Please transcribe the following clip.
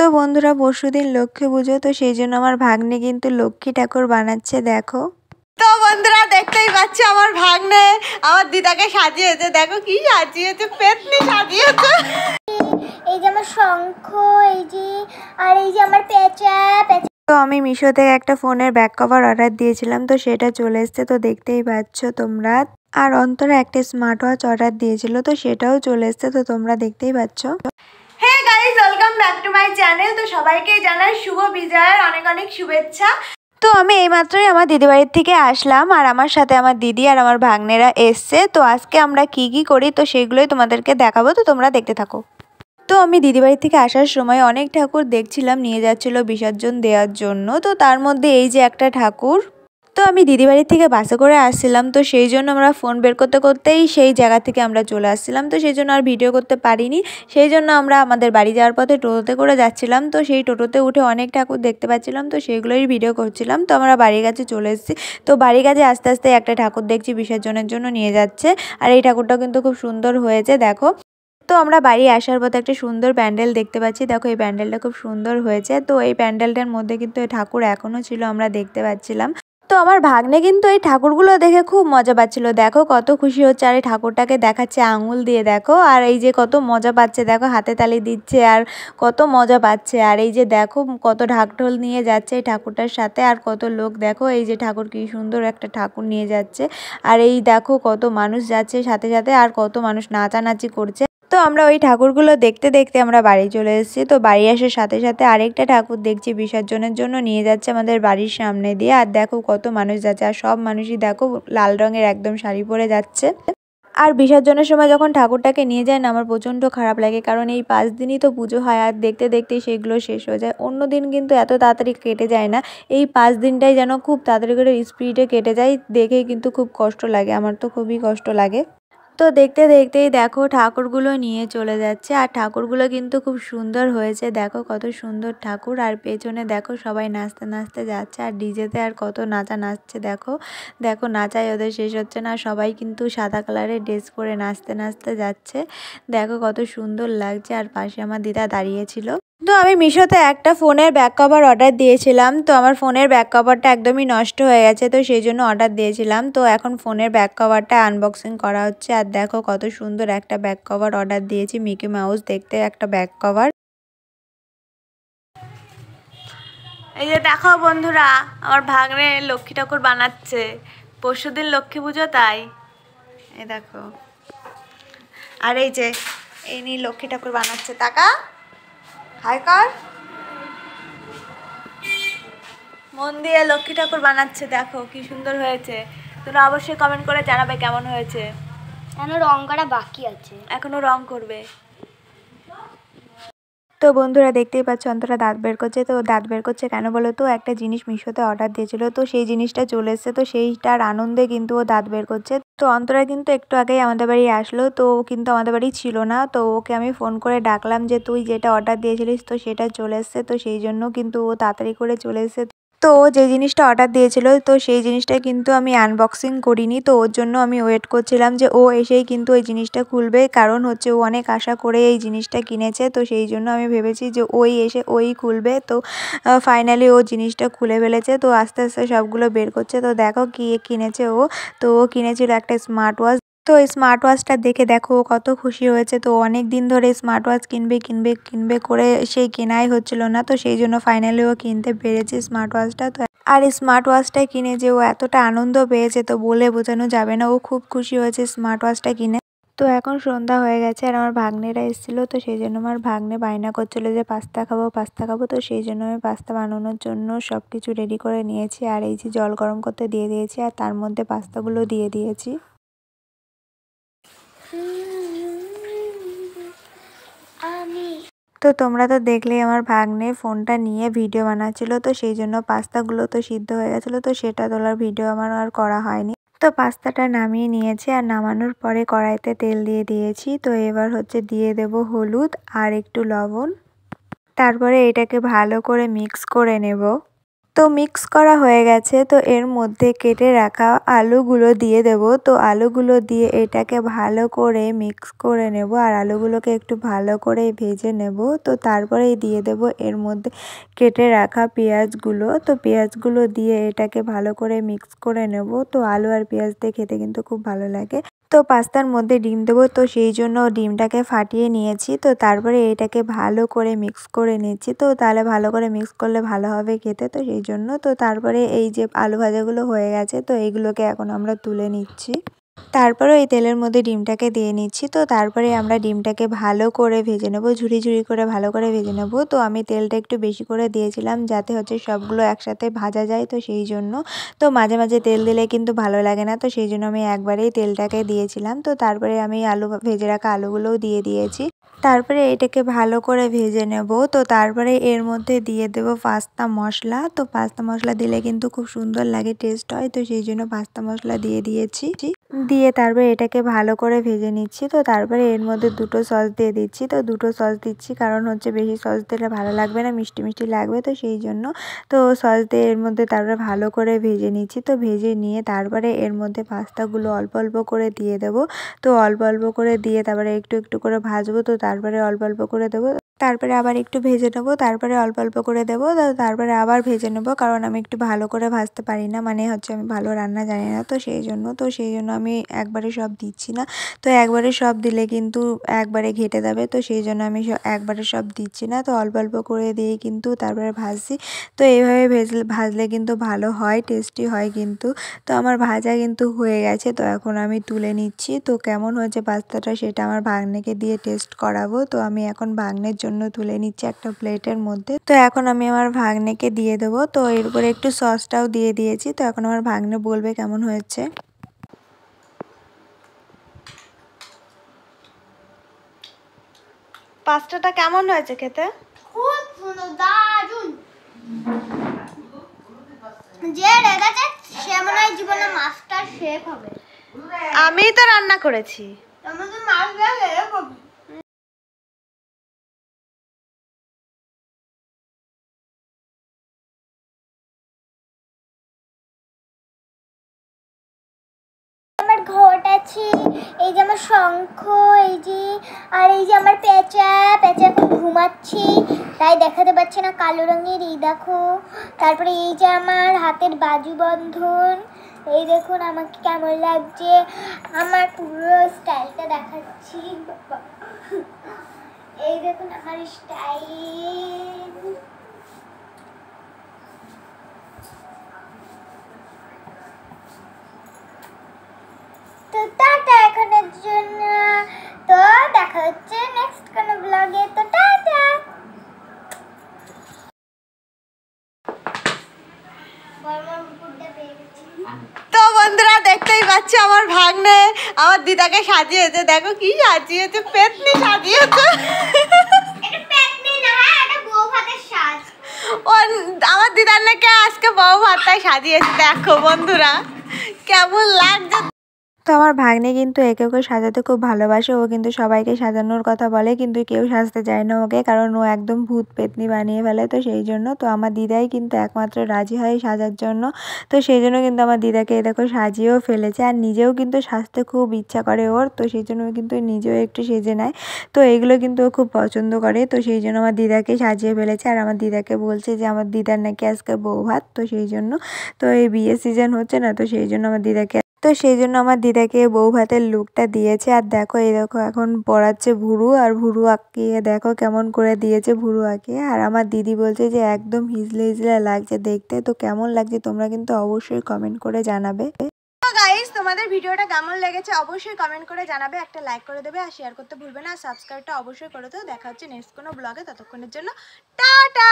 তো বন্ধুরা পরশুদিন লক্ষ্মী পুজো, তো সেই জন্য আমার ভাগ্নে কিন্তু লক্ষ্মী ঠাকুর বানাচ্ছে দেখো। তো বন্ধুরা দেখতেই পাচ্ছ আমার ভাগ্নে আমার দিদাকে সাজিয়েছে, দেখো কি সাজিয়েছে, পেতনি সাজিয়েছে। এই যে আমার শঙ্খ, এই যে আর এই যে আমার পেঁচা। তো আমি মিশো থেকে একটা ফোনের ব্যাক কভার অর্ডার দিয়েছিলাম, তো সেটা চলে এসছে, তো দেখতেই পাচ্ছ তোমরা। আর অন্তরা একটা স্মার্ট ওয়াচ অর্ডার দিয়েছিল, তো সেটাও চলে এসছে, তো তোমরা দেখতেই পাচ্ছ। Hey guys, welcome back to my channel. তো সবাইকে জানাই শুভ বিজয়ের অনেক অনেক শুভেচ্ছা। তো আমি এইমাত্রই আমার দিদি বাড়ির থেকে আসলাম, আর আমার সাথে আমার দিদি আর আমার ভাগ্নেরা এসছে। তো আজকে আমরা কি কি করি তো সেগুলোই তোমাদেরকে দেখাবো, তো তোমরা দেখতে থাকো। তো আমি দিদিবাড়ি থেকে আসার সময় অনেক ঠাকুর দেখছিলাম, নিয়ে যাচ্ছিল বিসর্জন দেওয়ার জন্য। তো তার মধ্যে এই যে একটা ঠাকুর। তো আমি দিদিবাড়ি থেকে বাসে করে আসছিলাম, তো সেই জন্য আমরা ফোন বের করতে করতেই সেই জায়গা থেকে আমরা চলে আসছিলাম, তো সেই জন্য আর ভিডিও করতে পারিনি। সেই জন্য আমরা আমাদের বাড়ি যাওয়ার পথে টোটোতে করে যাচ্ছিলাম, তো সেই টোটোতে উঠে অনেক ঠাকুর দেখতে পাচ্ছিলাম, তো সেগুলোই ভিডিও করছিলাম। তো আমরা বাড়ির কাছে চলে এসেছি। তো বাড়ির কাছে আস্তে আস্তে একটা ঠাকুর দেখছি বিসর্জনের জন্য নিয়ে যাচ্ছে, আর এই ঠাকুরটা কিন্তু খুব সুন্দর হয়েছে দেখো। তো আমরা বাড়ি আসার পথে একটা সুন্দর প্যান্ডেল দেখতে পাচ্ছি, দেখো এই প্যান্ডেলটা খুব সুন্দর হয়েছে। তো এই প্যান্ডেলটার মধ্যে কিন্তু এই ঠাকুর এখনো ছিল, আমরা দেখতে পাচ্ছিলাম। তো আমার ভাগ্নে কিন্তু এই ঠাকুরগুলো দেখে খুব মজা পাচ্ছিল, দেখো কত খুশি হচ্ছে, আর এই ঠাকুরটাকে দেখাচ্ছে আঙুল দিয়ে দেখো, আর এই যে কত মজা পাচ্ছে দেখো, হাতে তালি দিচ্ছে আর কত মজা পাচ্ছে। আর এই যে দেখো কত ঢাকঢোল নিয়ে যাচ্ছে এই ঠাকুরটার সাথে, আর কত লোক দেখো, এই যে ঠাকুর কি সুন্দর একটা ঠাকুর নিয়ে যাচ্ছে, আর এই দেখো কত মানুষ যাচ্ছে সাথে সাথে, আর কত মানুষ নাচানাচি করছে। তো আমরা ওই ঠাকুরগুলো দেখতে দেখতে আমরা বাড়ি চলে এসেছি। তো বাড়ি আসার সাথে সাথে আরেকটা ঠাকুর দেখছি বিসর্জনের জন্য নিয়ে যাচ্ছে আমাদের বাড়ির সামনে দিয়ে, আর দেখো কত মানুষ যাচ্ছে, আর সব মানুষই দেখো লাল রঙের একদম শাড়ি পরে যাচ্ছে। আর বিসর্জনের সময় যখন ঠাকুরটাকে নিয়ে যায় না, আমার প্রচণ্ড খারাপ লাগে, কারণ এই 5 দিনই তো পুজো হয়, আর দেখতে দেখতেই সেগুলো শেষ হয়ে যায়। অন্য দিন কিন্তু এত তাড়াতাড়ি কেটে যায় না, এই 5 দিনটাই যেন খুব তাড়াতাড়ি করে স্পিডে কেটে যায়, দেখেই কিন্তু খুব কষ্ট লাগে, আমার তো খুবই কষ্ট লাগে। তো দেখতে দেখতেই দেখো ঠাকুরগুলো নিয়ে চলে যাচ্ছে, আর ঠাকুরগুলো কিন্তু খুব সুন্দর হয়েছে, দেখো কত সুন্দর ঠাকুর। আর পেছনে দেখো সবাই নাচতে নাচতে যাচ্ছে, আর ডিজেতে আর কত নাচা নাচছে দেখো। দেখো নাচাই ওদের শেষ হচ্ছে না, সবাই কিন্তু সাদা কালারের ড্রেস পরে নাচতে নাচতে যাচ্ছে, দেখো কত সুন্দর লাগছে। আর পাশে আমার দিদা দাঁড়িয়েছিল। তো আমি মিশোতে একটা ফোনের ব্যাক কভার অর্ডার দিয়েছিলাম, তো আমার ফোনের ব্যাক কভারটা একদমই নষ্ট হয়ে গেছে, তো সেই জন্য অর্ডার দিয়েছিলাম। তো এখন ফোনের ব্যাক কভারটা আনবক্সিং করা হচ্ছে, আর দেখো কত সুন্দর একটা ব্যাক কভার অর্ডার দিয়েছি, মিকি মাউস দেখতে একটা ব্যাক কভার। এই যে দেখো বন্ধুরা, আমার ভাগ্নে লক্ষ্মী ঠাকুর বানাচ্ছে, পরশুদিন লক্ষ্মী পুজো তাই। এই দেখো, আর এই যে এই নিয়ে লক্ষ্মী ঠাকুর বানাচ্ছে, টাকা হাই কর, মন দিয়ে লক্ষ্মী ঠাকুর বানাচ্ছে, দেখো কি সুন্দর হয়েছে। তোরা অবশ্যই কমেন্ট করে জানাবে কেমন হয়েছে। এখনো রং করা বাকি আছে, এখনো রং করবে। তো বন্ধুরা দেখতেই পাচ্ছ অন্তরা দাঁত বের করছে, তো দাঁত বের করছে কেন বলো তো, একটা জিনিস মিশোতে অর্ডার দিয়েছিল, তো সেই জিনিসটা চলে এসেছে, তো সেইটার আনন্দে কিন্তু ও দাঁত বের করছে। তো অন্তরা কিন্তু একটু আগেই আমাদের বাড়ি আসলো, তো ও কিন্তু আমাদের বাড়ি ছিল না, তো ওকে আমি ফোন করে ডাকলাম যে তুই যেটা অর্ডার দিয়েছিলিস তো সেটা চলে এসছে, তো সেই জন্য কিন্তু ও তাড়াতাড়ি করে চলে এসেছে। তো ও যে জিনিসটা অর্ডার দিয়েছিল তো সেই জিনিসটা কিন্তু আমি আনবক্সিং করিনি, তো ওর জন্য আমি ওয়েট করছিলাম যে ও এসেই কিন্তু ওই জিনিসটা খুলবে, কারণ হচ্ছে ও অনেক আশা করে এই জিনিসটা কিনেছে, তো সেই জন্য আমি ভেবেছি যে ওই এসে ওই খুলবে। তো ফাইনালি ও জিনিসটা খুলে ফেলেছে, তো আস্তে আস্তে সবগুলো বের করছে। তো দেখো কি কিনেছে ও, তো ও কিনেছিল একটা স্মার্ট ওয়াচ। তো এই স্মার্ট ওয়াচটা দেখে দেখো ও কত খুশি হয়েছে, তো অনেক দিন ধরে স্মার্ট ওয়াচ কিনবে কিনবে কিনবে করে সেই কেনাই হচ্ছিল না, তো সেই জন্য ফাইনালি ও কিনতে পেরেছে স্মার্ট ওয়াচটা। তো আর এই স্মার্ট ওয়াচটা কিনে যে ও এতটা আনন্দ পেয়েছে তো বলে বোঝানো যাবে না, ও খুব খুশি হয়েছে স্মার্ট ওয়াচটা কিনে। তো এখন সন্ধ্যা হয়ে গেছে, আর আমার ভাগ্নেরা এসেছিল, তো সেই জন্য আমার ভাগ্নে বায়না করছিল যে পাস্তা খাবো পাস্তা খাবো, তো সেই জন্য আমি পাস্তা বানানোর জন্য সব কিছু রেডি করে নিয়েছি, আর এই যে জল গরম করতে দিয়ে দিয়েছি, আর তার মধ্যে পাস্তাগুলো দিয়ে দিয়েছি। তো তোমরা তো দেখলেই আমার ভাগ্নে ফোনটা নিয়ে ভিডিও বানাচ্ছিল, তো সেই জন্য পাস্তাগুলো তো সিদ্ধ হয়ে গেছিলো, তো সেটা তোলার ভিডিও আমার আর করা হয়নি। তো পাস্তাটা নামিয়ে নিয়েছি, আর নামানোর পরে কড়াইতে তেল দিয়ে দিয়েছি। তো এবার হচ্ছে দিয়ে দেব হলুদ আর একটু লবণ, তারপরে এটাকে ভালো করে মিক্স করে নেব। তো মিক্স করা হয়ে গেছে, তো এর মধ্যে কেটে রাখা আলুগুলো দিয়ে দেব। তো আলুগুলো দিয়ে এটাকে ভালো করে মিক্স করে নেব আর আলুগুলোকে একটু ভালো করে ভেজে নেব। তো তারপরেই দিয়ে দেব এর মধ্যে কেটে রাখা পেঁয়াজগুলো। তো পেঁয়াজগুলো দিয়ে এটাকে ভালো করে মিক্স করে নেব। তো আলু আর পেঁয়াজ দিয়ে খেতে কিন্তু খুব ভালো লাগে। তো পাস্তার মধ্যে ডিম দেবো, তো সেই জন্য ডিমটাকে ফাটিয়ে নিয়েছি। তো তারপরে এটাকে ভালো করে মিক্স করে নিচ্ছি। তো তাহলে ভালো করে মিক্স করলে ভালো হবে খেতে, তো সেই জন্য। তো তারপরে এই যে আলু ভাজাগুলো হয়ে গেছে, তো এইগুলোকে এখন আমরা তুলে নিচ্ছি। তারপরে ওই তেলের মধ্যে ডিমটাকে দিয়ে নিচ্ছি। তো তারপরে আমরা ডিমটাকে ভালো করে ভেজে নেব, ঝুরি ঝুরি করে ভালো করে ভেজে নেব। তো আমি তেলটা একটু বেশি করে দিয়েছিলাম যাতে হচ্ছে সবগুলো একসাথে ভাজা যায়, তো সেই জন্য। তো মাঝে মাঝে তেল দিলে কিন্তু ভালো লাগে না, তো সেই জন্য আমি একবারেই তেলটাকে দিয়েছিলাম। তো তারপরে আমি ভেজে রাখা আলুগুলোও দিয়ে দিয়েছি। তারপরে এটাকে ভালো করে ভেজে নেব। তো তারপরে এর মধ্যে দিয়ে দেব পাস্তা মশলা। তো পাস্তা মশলা দিলে কিন্তু খুব সুন্দর লাগে, টেস্ট হয়, তো সেই জন্য পাস্তা মশলা দিয়ে দিয়েছি। দিয়ে তারপরে এটাকে ভালো করে ভেজে নিচ্ছি। তো তারপরে এর মধ্যে দুটো সস দিয়ে দিচ্ছি। তো দুটো সস দিচ্ছি কারণ হচ্ছে বেশি সস দিলে ভালো লাগবে না, মিষ্টি মিষ্টি লাগবে, তো সেই জন্য। তো সস দিয়ে এর মধ্যে তারপরে ভালো করে ভেজে নিচ্ছি। তো ভেজে নিয়ে তারপরে এর মধ্যে পাস্তাগুলো অল্প অল্প করে দিয়ে দেব। তো অল্প অল্প করে দিয়ে তারপরে একটু একটু করে ভাজবো। তো তারপরে অল্প অল্প করে দেবো, তারপরে আবার একটু ভেজে নেবো, তারপরে অল্প অল্প করে দেবো, তারপরে আবার ভেজে নেবো কারণ আমি একটু ভালো করে ভাজতে পারি না, মানে হচ্ছে আমি ভালো রান্না জানি না, তো সেই জন্য আমি একবারে সব দিচ্ছি না। তো একবারে সব দিলে কিন্তু একবারে ঘেটে যাবে, তো সেই জন্য আমি একবারে সব দিচ্ছি না। তো অল্প অল্প করে দিয়েই কিন্তু তারপরে ভাজছি। তো এইভাবে ভাজলে কিন্তু ভালো হয়, টেস্টি হয় কিন্তু। তো আমার ভাজা কিন্তু হয়ে গেছে, তো এখন আমি তুলে নিচ্ছি। তো কেমন হয়েছে পাস্তাটা সেটা আমার ভাগ্নেকে দিয়ে টেস্ট করাবো। তো আমি এখন ভাগ্নের জন্য তুলে নিচ্ছি একটা প্লেটের মধ্যে। তো এখন আমি আমার ভাগ্নেকে দিয়ে দেবো। তো এর উপরে একটু সসটাও দিয়ে দিয়েছি। তো এখন আমার ভাগ্নে বলবে কেমন হয়েছে। পাস্তাটা কেমন হয়েছে খেতে? খুব সুন্দর, দারুণ। যে রেখেছে সে মনে হয় জীবনে মাস্টার শেফ হবে। আমি তো রান্না করেছি। আমাদের মাছ দিয়ে হবে। আমার ঘট আছে, এই যে আমার শঙ্খ, এই যে আর এই যে আমার পেঁচা এখন ঘুমাচ্ছি, তাই দেখাতে পাচ্ছি না, কালো রঙের। এই দেখো, তারপরে এই যে আমার হাতের বাজু বন্ধন, এই দেখুন আমাকে কেমন লাগছে, আমার পুরো স্টাইলটা দেখাচ্ছি। এই দেখুন আমার স্টাইল। তো টাটা এখনের জন্য, তো দেখা হচ্ছে নেক্সট কোনো ব্লগে। তো টাটা। তো বন্ধুরা দেখতেই পাচ্ছ আমার ভাগ্নে আমার দিদাকে সাজিয়েছে, দেখো কি সাজিয়েছে, পেতনি সাজিয়েছে। ও আমার দিদার নাকি আজকে বউ ভাতটাই সাজিয়েছে, দেখো বন্ধুরা কেমন লাগছে। তো আমার ভাগ্নে কিন্তু একে ওকে সাজাতে খুব ভালোবাসে, ও কিন্তু সবাইকে সাজানোর কথা বলে কিন্তু কেউ সাজতে চায় না ওকে, কারণ ও একদম ভূত পেতনি বানিয়ে ফেলে, তো সেই জন্য। তো আমার দিদাই কিন্তু একমাত্র রাজি হয় সাজার জন্য, তো সেই জন্য কিন্তু আমার দিদাকে দেখো সাজিয়েও ফেলেছে, আর নিজেও কিন্তু সাজতে খুব ইচ্ছা করে ওর, তো সেই জন্য কিন্তু নিজেও একটু সেজে নেয়। তো এইগুলো কিন্তু ও খুব পছন্দ করে, তো সেই জন্য আমার দিদাকে সাজিয়ে ফেলেছে, আর আমার দিদাকে বলছে যে আমার দিদার নাকি আজকে বউ ভাত, তো সেই জন্য। তো এই বিয়ে সিজন হচ্ছে না, তো সেই জন্য আমার দিদাকে আমার দিদাকে বউ ভাতের লুকটা দিয়েছে। আর দেখো এই দেখো এখন পড়াচ্ছে ভুরু, আর ভুরু আঁকিয়ে দেখো কেমন করে দিয়েছে ভুরু আঁকিয়ে। আর আমার দিদি বলছে যে একদম হিজলে হিজলে লাগছে দেখতে, তো কেমন লাগছে তোমরা কিন্তু অবশ্যই কমেন্ট করে জানাবে। তো গাইস তোমাদের ভিডিওটা কেমন লেগেছে অবশ্যই কমেন্ট করে জানাবে, একটা লাইক করে দেবে আর শেয়ার করতে ভুলবে না, আর সাবস্ক্রাইবটা অবশ্যই করে দেবে। দেখা হচ্ছে নেক্সট কোনো ব্লগে, ততক্ষণের জন্য টাটা।